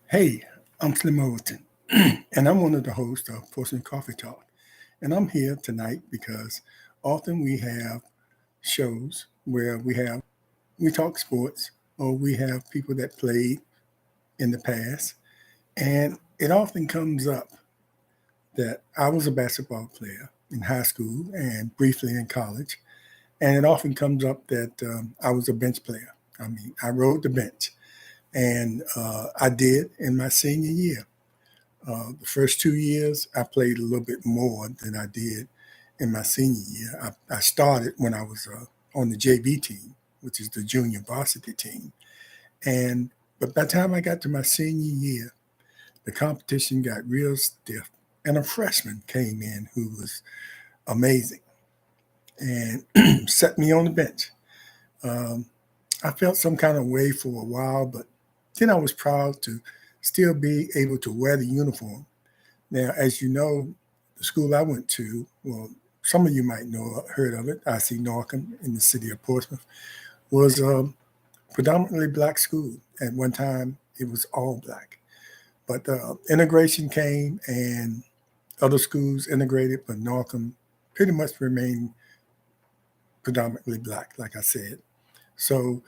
Hey, I'm Slim Overton, and I'm one of the hosts of Portsmouth Coffee Talk. And I'm here tonight because often we have shows where we talk sports or we have people that played in the past. And it often comes up that I was a basketball player in high school and briefly in college. And it often comes up that I was a bench player. I mean, I rode the bench, and I did in my senior year. The first 2 years, I played a little bit more than I did in my senior year. I started when I was on the JV team, which is the junior varsity team. And but by the time I got to my senior year, the competition got real stiff, and a freshman came in who was amazing and set me on the bench. Um, I felt some kind of way for a while, but then I was proud to still be able to wear the uniform. Now, as you know, the school I went to, well, some of you might know, heard of it, IC Norcom in the city of Portsmouth, was a predominantly black school. At one time, it was all black. But integration came and other schools integrated, but Norcom pretty much remained predominantly black, like I said. So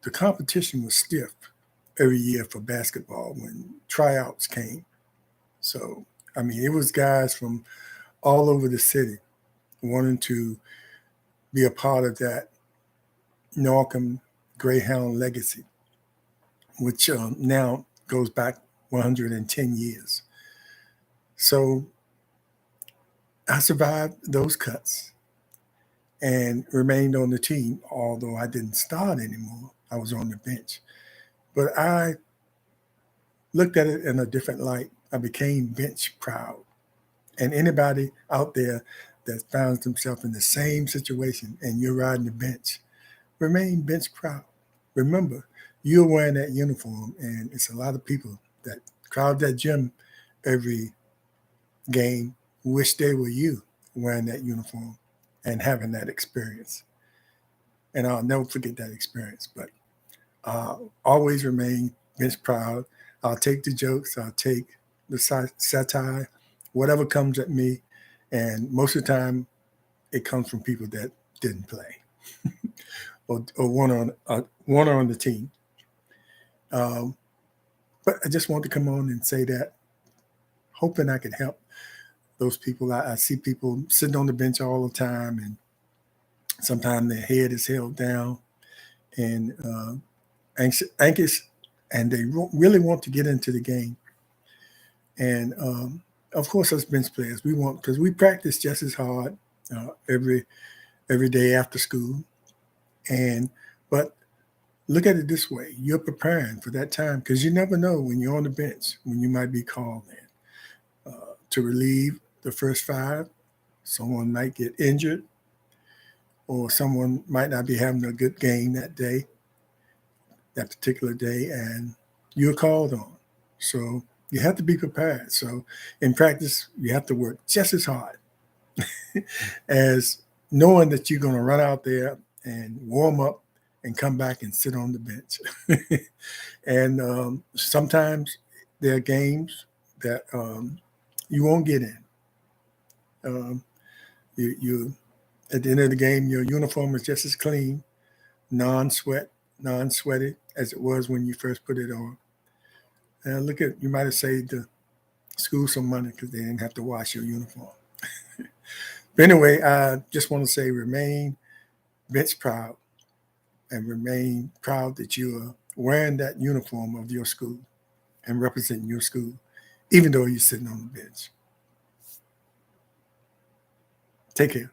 the competition was stiff every year for basketball when tryouts came. So, I mean, it was guys from all over the city wanting to be a part of that Norcom Greyhound legacy, which now goes back 110 years. So I survived those cuts and remained on the team, although I didn't start anymore. I was on the bench. But I looked at it in a different light. I became bench proud. And anybody out there that finds themselves in the same situation and you're riding the bench, remain bench proud. Remember, you're wearing that uniform, and it's a lot of people that crowd that gym every game wish they were you wearing that uniform and having that experience. And I'll never forget that experience. But always remain bench proud. I'll take the jokes, I'll take the satire, whatever comes at me. And most of the time, it comes from people that didn't play or one on the team. Um, but I just want to come on and say that, hoping I can help those people. I see people sitting on the bench all the time, and sometimes their head is held down and anxious, and they really want to get into the game. And of course, as bench players, we want because we practice just as hard every day after school. And but look at it this way: you're preparing for that time because you never know when you're on the bench when you might be called in to relieve the first five. Someone might get injured, or someone might not be having a good game that particular day, and you're called on. So you have to be prepared. So in practice, you have to work just as hard as knowing that you're going to run out there and warm up and come back and sit on the bench. And sometimes there are games that you won't get in. Um, you at the end of the game, your uniform is just as clean, non-sweaty as it was when you first put it on. And look at you might have saved the school some money because they didn't have to wash your uniform. But anyway, I just want to say remain bench proud and remain proud that you are wearing that uniform of your school and representing your school, even though you're sitting on the bench. Take care.